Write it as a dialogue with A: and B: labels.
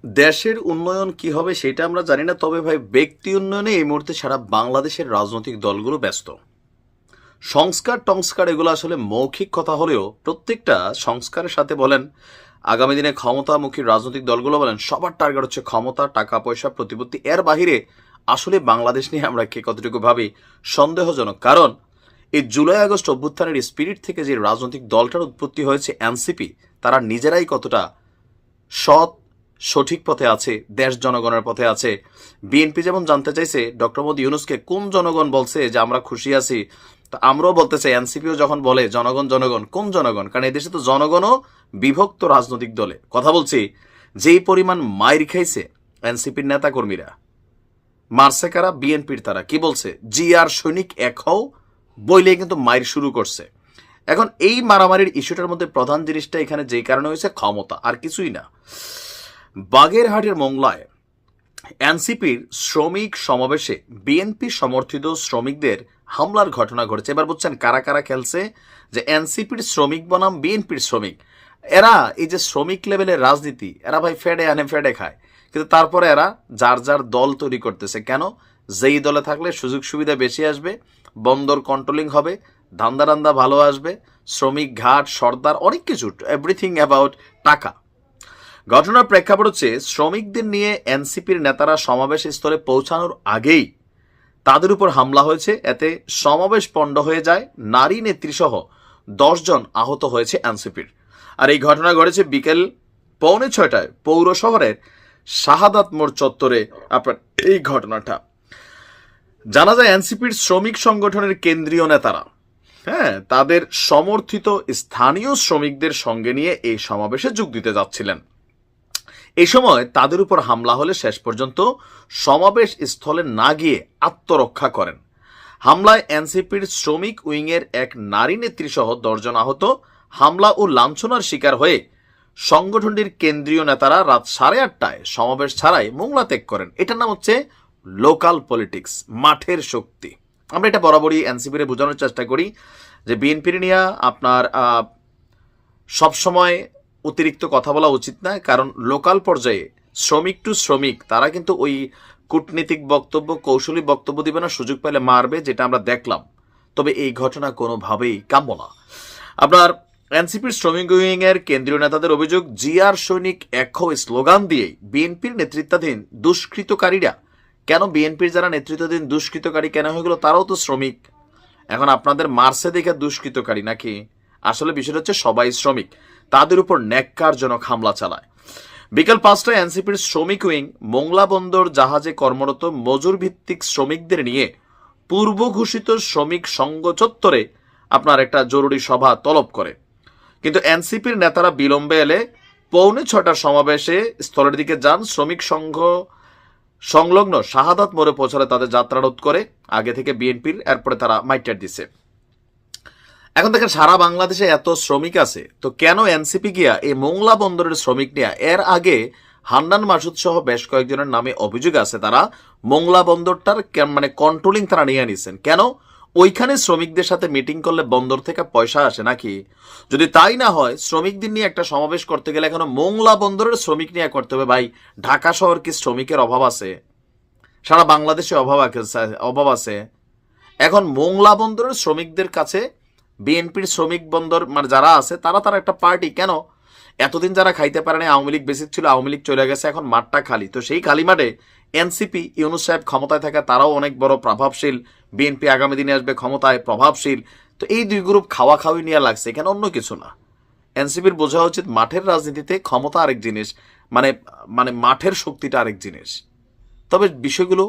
A: দেশের উন্নয়ন কি হবে সেটা আমরা জানি না, তবে ভাই ব্যক্তি উন্নয়নে এই মুহূর্তে সারা বাংলাদেশের রাজনৈতিক দলগুলো ব্যস্ত। সংস্কার টংস্কার এগুলো আসলে মৌখিক কথা হলেও প্রত্যেকটা সংস্কারের সাথে বলেন, আগামী দিনে ক্ষমতামুখী রাজনৈতিক দলগুলো বলেন, সবার টার্গেট হচ্ছে ক্ষমতা, টাকা পয়সা, প্রতিপত্তি। এর বাহিরে আসলে বাংলাদেশ নিয়ে আমরা কে কতটুকু ভাবি সন্দেহজনক। কারণ এই জুলাই আগস্ট অভ্যুত্থানের স্পিরিট থেকে যে রাজনৈতিক দলটার উৎপত্তি হয়েছে এনসিপি, তারা নিজেরাই কতটা সৎ সঠিক পথে আছে, দেশ জনগণের পথে আছে। বিএনপি যেমন জানতে চাইছে ডক্টর মোহাম্মদ ইউনূসকে কোন জনগণ বলছে যে আমরা খুশি আছি, তো আমরাও বলতে চাই এনসিপিও যখন বলে জনগণ জনগণ, কোন জনগণ? কারণ এই দেশে তো জনগণও বিভক্ত রাজনৈতিক দলে। কথা বলছি, যেই পরিমাণ মাইর খাইছে এনসিপির নেতা কর্মীরা, মারছে কারা? বিএনপির। তারা কি বলছে? জি আর সৈনিক এক হও বইলে কিন্তু মাইর শুরু করছে। এখন এই মারামারির ইস্যুটার মধ্যে প্রধান জিনিসটা এখানে যেই কারণে হয়েছে ক্ষমতা, আর কিছুই না। বাগেরহাটের মোংলায় এনসিপির শ্রমিক সমাবেশে বিএনপি সমর্থিত শ্রমিকদের হামলার ঘটনা ঘটেছে। এবার বুঝছেন কারা কারা খেলছে, যে এনসিপির শ্রমিক বনাম বিএনপির শ্রমিক। এরা এই যে শ্রমিক লেভেলের রাজনীতি, এরা ভাই ফেডে আনে ফেডে খায়, কিন্তু তারপরে এরা যার যার দল তৈরি করতেছে। কেন? যেই দলে থাকলে সুযোগ সুবিধা বেশি আসবে, বন্দর কন্ট্রোলিং হবে, ধান্দা রান্দা ভালো আসবে, শ্রমিক ঘাট সর্দার অনেক কিছু, এভরিথিং অ্যাবাউট টাকা। ঘটনার প্রেক্ষাপট হচ্ছে শ্রমিকদের নিয়ে এনসিপির নেতারা সমাবেশ স্থলে পৌঁছানোর আগেই তাদের উপর হামলা হয়েছে। এতে সমাবেশ পণ্ড হয়ে যায়, নারী নেত্রী সহ 10 জন আহত হয়েছে এনসিপির। আর এই ঘটনা ঘটেছে বিকেল 5:45 পৌর শহরের শাহাদাত মোড় চত্বরে। আপনার এই ঘটনাটা জানা যায় এনসিপির শ্রমিক সংগঠনের কেন্দ্রীয় নেতারা, তাদের সমর্থিত স্থানীয় শ্রমিকদের সঙ্গে নিয়ে এই সমাবেশে যোগ দিতে যাচ্ছিলেন। এই সময় তাদের উপর হামলা হলে শেষ পর্যন্ত সমাবেশ স্থলে না গিয়ে আত্মরক্ষা করেন। হামলায় এনসিপির শ্রমিক উইংয়ের এক নারী নেত্রী সহ 10 জন আহত। হামলা ও লাঞ্ছনার শিকার হয়ে সংগঠনটির কেন্দ্রীয় নেতারা রাত 8:30টায় সমাবেশ ছাড়াই মোংলা ত্যাগ করেন। এটার নাম হচ্ছে লোকাল পলিটিক্স, মাঠের শক্তি। আমরা এটা বরাবরই এনসিপির বোঝানোর চেষ্টা করি যে বিএনপির নিয়ে আপনার সবসময় অতিরিক্ত কথা বলা উচিত না, কারণ লোকাল পর্যায়ে শ্রমিক টু শ্রমিক তারা কিন্তু ওই কূটনীতিক বক্তব্য, কৌশলী বক্তব্য দিবে না, সুযোগ পেলে মারবে, যেটা আমরা দেখলাম। তবে এই ঘটনা কোনোভাবেই কাম্য না। আপনার এনসিপির শ্রমিক উইং এর কেন্দ্রীয় নেতাদের অভিযোগ, জিআর সৈনিক এক হও স্লোগান দিয়ে বিএনপির নেতৃত্বাধীন দুষ্কৃতকারীরা, কেন বিএনপির যারা নেতৃত্বাধীন দুষ্কৃতকারী কেন হয়ে গেল? তারাও তো শ্রমিক। এখন আপনাদের মার্সে দেখে দুষ্কৃতকারী নাকি? আসলে বিষয়টা হচ্ছে সবাই শ্রমিক, তাদের উপর ন্যাক্কারজনক হামলা চালায়। বিকেল 5টায় এনসিপির শ্রমিক উইং মোংলা বন্দর জাহাজে কর্মরত মজুর ভিত্তিক শ্রমিকদের নিয়ে পূর্ব ঘোষিত শ্রমিক সংঘ চত্বরে আপনার একটা জরুরি সভা তলব করে, কিন্তু এনসিপির নেতারা বিলম্বে এলে 5:45টার সমাবেশে স্থলের দিকে যান। শ্রমিক সংঘ সংলগ্ন শাহাদাত মোড়ে পৌঁছালে তাদের যাত্রা রোধ করে আগে থেকে বিএনপির, এরপরে তারা মাইটার দিছে। এখন দেখেন সারা বাংলাদেশে এত শ্রমিক আছে, তো কেন এনসিপি গিয়া এই মোংলা বন্দরের শ্রমিক নেয়া? এর আগে হান্নান মাসুদ সহ বেশ কয়েকজনের নামে অভিযোগ আছে, তারা মোংলা বন্দরটার মানে কন্ট্রোলিং তারা নিয়ে নিছেন। কেন? ওইখানে শ্রমিকদের সাথে মিটিং করলে বন্দর থেকে পয়সা আসে নাকি? যদি তাই না হয়, শ্রমিকদের নিয়ে একটা সমাবেশ করতে গেলে এখন মোংলা বন্দরের শ্রমিক নিয়ে করতে হবে। ভাই, ঢাকা শহর কি শ্রমিকের অভাব আছে? সারা বাংলাদেশে অভাব আছে। এখন মোংলা বন্দরের শ্রমিকদের কাছে বিএনপির শ্রমিক বন্দর মানে যারা আছে তারা একটা পার্টি। কেন? এতদিন যারা খাইতে পারে না, আওয়ামী লীগ বেসিক ছিল, আওয়ামী লীগ চলে গেছে, এখন মাঠটা খালি। তো সেই খালি মাঠে এনসিপি, ইউনূস সাহেব ক্ষমতায় থাকা, তারাও অনেক বড় প্রভাবশীল। বিএনপি আগামী দিনে আসবে ক্ষমতায়, প্রভাবশীল। তো এই দুই গ্রুপ খাওয়া খাওয়ি নিয়ে লাগছে, এখানে অন্য কিছু না। এনসিপির বোঝা উচিত মাঠের রাজনীতিতে ক্ষমতা আরেক জিনিস, মানে মানে মাঠের শক্তিটা আরেক জিনিস। তবে বিষয়গুলো